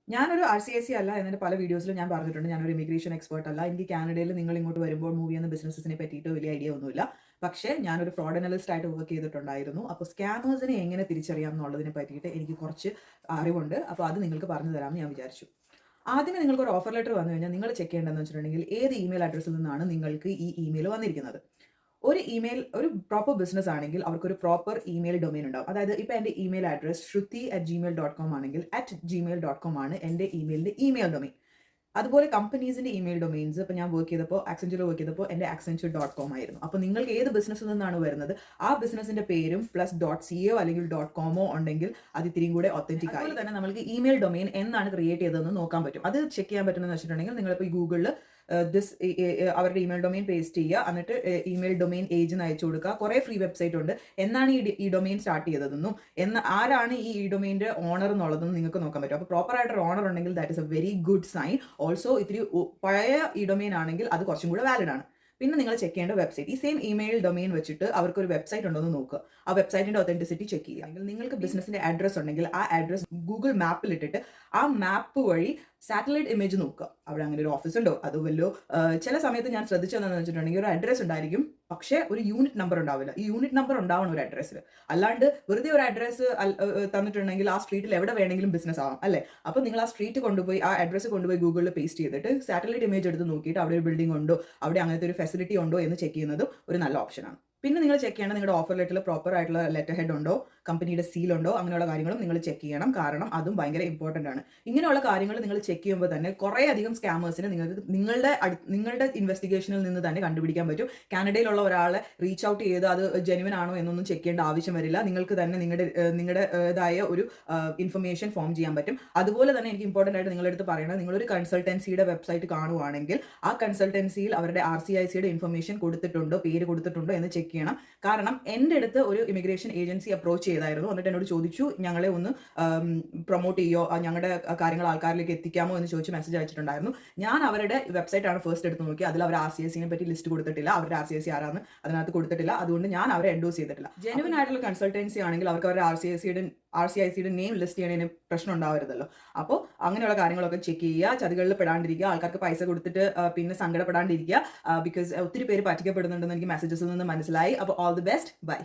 ഞാനൊരു RCIC അല്ല എന്നതിന്റെ പല വീഡിയോസിലും ഞാൻ പറഞ്ഞിട്ടുണ്ട്. ഞാനൊരു ഇമിഗ്രേഷൻ എക്സ്പെർട്ട് അല്ല. എനിക്ക് കാനഡയിൽ നിങ്ങൾ ഇങ്ങോട്ട് വരുമ്പോൾ മൂവ് ചെയ്യുന്ന ബിസിനസിനെ പറ്റിയിട്ട് വലിയ ഐഡിയ ഒന്നുമില്ല. പക്ഷേ ഞാനൊരു ഫ്രോഡ് അനലിസ്റ്റ് ആയിട്ട് വർക്ക് ചെയ്തിട്ടുണ്ടായിരുന്നു. അപ്പോൾ സ്കാമേഴ്സിനെ എങ്ങനെ തിരിച്ചറിയാം എന്നുള്ളതിനെ പറ്റിയിട്ട് എനിക്ക് കുറച്ച് അറിവുണ്ട്. അപ്പോൾ അത് നിങ്ങൾക്ക് പറഞ്ഞു തരാമെന്ന് ഞാൻ വിചാരിച്ചു. ആദ്യമേ നിങ്ങൾക്ക് ഒരു ഓഫർ ലെറ്റർ വന്നു കഴിഞ്ഞാൽ നിങ്ങൾ ചെക്ക് ചെയ്യേണ്ടതെന്ന് വെച്ചിട്ടുണ്ടെങ്കിൽ ഏത് ഇമെയിൽ അഡ്രസ്സിൽ നിന്നാണ് നിങ്ങൾക്ക് ഈ ഇമെയിൽ വന്നിരിക്കുന്നത്. ഒരു പ്രോപ്പർ ബിസിനസ് ആണെങ്കിൽ അവർക്കൊരു പ്രോപ്പർ ഇമെയിൽ ഡൊമെയിൻ ഉണ്ടാവും. അതായത് ഇപ്പോൾ എൻ്റെ ഇമെയിൽ അഡ്രസ് shruti@gmail.com ആണെങ്കിൽ @gmail.com ആണ് എൻ്റെ ഇമെയിലിൻ്റെ ഇമെയിൽ ഡൊമെയിൻ. അതുപോലെ കമ്പനീസിന്റെ ഇമെയിൽ ഡൊമെയിൻസ് ഇപ്പോൾ ഞാൻ വർക്ക് ചെയ്തപ്പോൾ ആക്സെഞ്ചറിൽ വർക്ക് ചെയ്തപ്പോൾ എൻ്റെ accenture.com ആയിരുന്നു. അപ്പോൾ നിങ്ങൾക്ക് ഏത് ബിസിനസ്സിൽ നിന്നാണ് വരുന്നത് ആ ബിസിനസിന്റെ പേരും +.co അല്ലെങ്കിൽ .comോ ഉണ്ടെങ്കിൽ അത് ഇത്തിരിയും കൂടെ ഒത്തന്റിക് ആയി. അതുപോലെ തന്നെ നമുക്ക് ഇമെയിൽ ഡൊമെയിൻ എന്നാണ് ക്രിയേറ്റ് ചെയ്തതെന്ന് നോക്കാൻ പറ്റും. അത് ചെക്ക് ചെയ്യാൻ പറ്റുമെന്ന് വെച്ചിട്ടുണ്ടെങ്കിൽ നിങ്ങളിപ്പോൾ ഈ ഗൂഗിളിൽ അവരുടെ ഇമെയിൽ ഡൊമെയിൻ പേസ്റ്റ് ചെയ്യുക, എന്നിട്ട് ഇമെയിൽ ഡൊമെയിൻ ഏജ് അയച്ചു കൊടുക്കുക. കുറേ ഫ്രീ വെബ്സൈറ്റ് ഉണ്ട്. എന്നാണ് ഈ ഡൊമെയിൻ സ്റ്റാർട്ട് ചെയ്തതെന്നും ആരാണ് ഈ ഡൊമെയിൻ്റെ ഓണർ എന്നുള്ളതെന്നും നിങ്ങൾക്ക് നോക്കാൻ പറ്റും. അപ്പോൾ പ്രോപ്പർ ആയിട്ടൊരു ഓണർ ഉണ്ടെങ്കിൽ that is a very good sign. Also ഇത്തിരി പഴയ ഡൊമെയിൻ ആണെങ്കിൽ അത് കുറച്ചും കൂടെ വാലിഡ് ആണ്. പിന്നെ നിങ്ങൾ ചെക്ക് ചെയ്യേണ്ട വെബ്സൈറ്റ്, ഈ സെയിം ഇമെയിൽ ഡൊമെയിൻ വെച്ചിട്ട് അവർക്ക് ഒരു വെബ്സൈറ്റ് ഉണ്ടോ എന്ന് നോക്കുക. ആ വെബ്സൈറ്റിന്റെ ഒത്തന്റിസിറ്റി ചെക്ക് ചെയ്യുക. അല്ലെങ്കിൽ നിങ്ങൾക്ക് ബിസിനസിന്റെ അഡ്രസ് ഉണ്ടെങ്കിൽ ആ അഡ്രസ് ഗൂഗിൾ മാപ്പിൽ ഇട്ടിട്ട് ആ മാപ്പ് വഴി സാറ്റലൈറ്റ് ഇമേജ് നോക്കുക. അവിടെ അങ്ങനെ ഒരു ഓഫീസ് ഉണ്ടോ, അത് വല്ലോ ചില സമയത്ത് ഞാൻ ശ്രദ്ധിച്ചതെന്ന് വെച്ചിട്ടുണ്ടെങ്കിൽ ഒരു അഡ്രസ് ഉണ്ടായിരിക്കും, പക്ഷേ ഒരു യൂണിറ്റ് നമ്പർ ഉണ്ടാവില്ല. ഈ യൂണിറ്റ് നമ്പർ ഉണ്ടാവണം ഒരു അഡ്രസ്സിൽ. അല്ലാണ്ട് വെറുതെ ഒരു അഡ്രസ് തന്നിട്ടുണ്ടെങ്കിൽ ആ സ്ട്രീറ്റിൽ എവിടെ വേണമെങ്കിലും ബിസിനസ് ആവാം അല്ലേ. അപ്പോൾ നിങ്ങൾ ആ സ്ട്രീറ്റ് കൊണ്ടുപോയി ആ അഡ്രസ്സ് കൊണ്ടുപോയി ഗൂഗിളിൽ പേസ്റ്റ് ചെയ്തിട്ട് സാറ്റലൈറ്റ് ഇമേജ് എടുത്ത് നോക്കിയിട്ട് അവിടെ ഒരു ബിൽഡിംഗ് ഉണ്ടോ, അവിടെ അങ്ങനത്തെ ഒരു ഫെസിലിറ്റി ഉണ്ടോ എന്ന് ചെക്ക് ചെയ്യുന്നതും ഒരു നല്ല ഓപ്ഷനാണ്. പിന്നെ നിങ്ങൾ ചെക്ക് ചെയ്യണം നിങ്ങളുടെ ഓഫർ ലെറ്ററിൽ പ്രോപ്പർ ആയിട്ടുള്ള ലെറ്റർ ഹെഡ് ഉണ്ടോ, കമ്പനിയുടെ സീൽ ഉണ്ടോ, അങ്ങനെയുള്ള കാര്യങ്ങളും നിങ്ങൾ ചെക്ക് ചെയ്യണം. കാരണം അതും ഭയങ്കര ഇമ്പോർട്ടൻ്റ് ആണ്. ഇങ്ങനെയുള്ള കാര്യങ്ങൾ നിങ്ങൾ ചെക്ക് ചെയ്യുമ്പോൾ തന്നെ കുറേ അധികം സ്കാമേഴ്സിനെ നിങ്ങൾക്ക് നിങ്ങളുടെ ഇൻവെസ്റ്റിഗേഷനിൽ നിന്ന് തന്നെ കണ്ടുപിടിക്കാൻ പറ്റും. കാനഡയിലുള്ള ഒരാളെ റീച്ച് ഔട്ട് ചെയ്ത് അത് ജെനുവിൻ ആണോ എന്നൊന്നും ചെക്ക് ചെയ്യേണ്ട ആവശ്യം വരില്ല. നിങ്ങൾക്ക് തന്നെ നിങ്ങളുടേതായ ഒരു ഇൻഫർമേഷൻ ഫോം ചെയ്യാൻ പറ്റും. അതുപോലെ തന്നെ എനിക്ക് ഇമ്പോർട്ടൻ്റ് ആയിട്ട് നിങ്ങളുടെ അടുത്ത് പറയണം, നിങ്ങളൊരു കൺസൾട്ടൻസിയുടെ വെബ്സൈറ്റ് കാണുവാണെങ്കിൽ ആ കൺസൾട്ടൻസിയിൽ അവരുടെ RCICയുടെ ഇൻഫർമേഷൻ കൊടുത്തിട്ടുണ്ടോ, പേര് കൊടുത്തിട്ടുണ്ടോ എന്ന് ചെക്ക് ചെയ്യണം. കാരണം എൻ്റെ അടുത്ത് ഒരു ഇമിഗ്രേഷൻ ഏജൻസി അപ്രോച്ച് ചെയ്തായിരുന്നു. എന്നിട്ട് എന്നോട് ചോദിച്ചു ഞങ്ങളെ ഒന്ന് പ്രൊമോട്ട് ചെയ്യോ, ഞങ്ങളുടെ കാര്യങ്ങൾ ആൾക്കാരിലേക്ക് എത്തിക്കാമോ എന്ന് ചോദിച്ച് മെസ്സേജ് അയച്ചിട്ടുണ്ടായിരുന്നു. ഞാൻ അവരുടെ വെബ്സൈറ്റ് ആണ് ഫസ്റ്റ് എടുത്ത് നോക്കി. അതിൽ അവർ RCICനെ പറ്റി ലിസ്റ്റ് കൊടുത്തിട്ടില്ല, അവരുടെ RCIC ആരാന്ന് അതിനകത്ത് കൊടുത്തിട്ടില്ല. അതുകൊണ്ട് ഞാൻ അവരെ എൻഡോസ് ചെയ്തിട്ടില്ല. ജെനുവിൻ ആയിട്ടുള്ള കൺസൾട്ടൻസി ആണെങ്കിൽ അവർക്ക് അവരുടെ RCICയുടെ നെയിം ലിസ്റ്റ് ചെയ്യണതിന് പ്രശ്നം ഉണ്ടാവരുതല്ലോ. അപ്പോൾ അങ്ങനെയുള്ള കാര്യങ്ങളൊക്കെ ചെക്ക് ചെയ്യുക. ചതികളിൽ പെടാണ്ടിരിക്കുക, ആൾക്കാർക്ക് പൈസ കൊടുത്തിട്ട് പിന്നെ സങ്കടപ്പെടാണ്ടിരിക്കുക. ബിക്കോസ് ഒത്തിരി പേര് പറ്റിക്കപ്പെടുന്നുണ്ടെന്ന് എനിക്ക് മെസ്സേജസിൽ നിന്ന് മനസ്സിലായി. അപ്പോൾ ഓൾ ദി ബെസ്റ്റ്, ബൈ.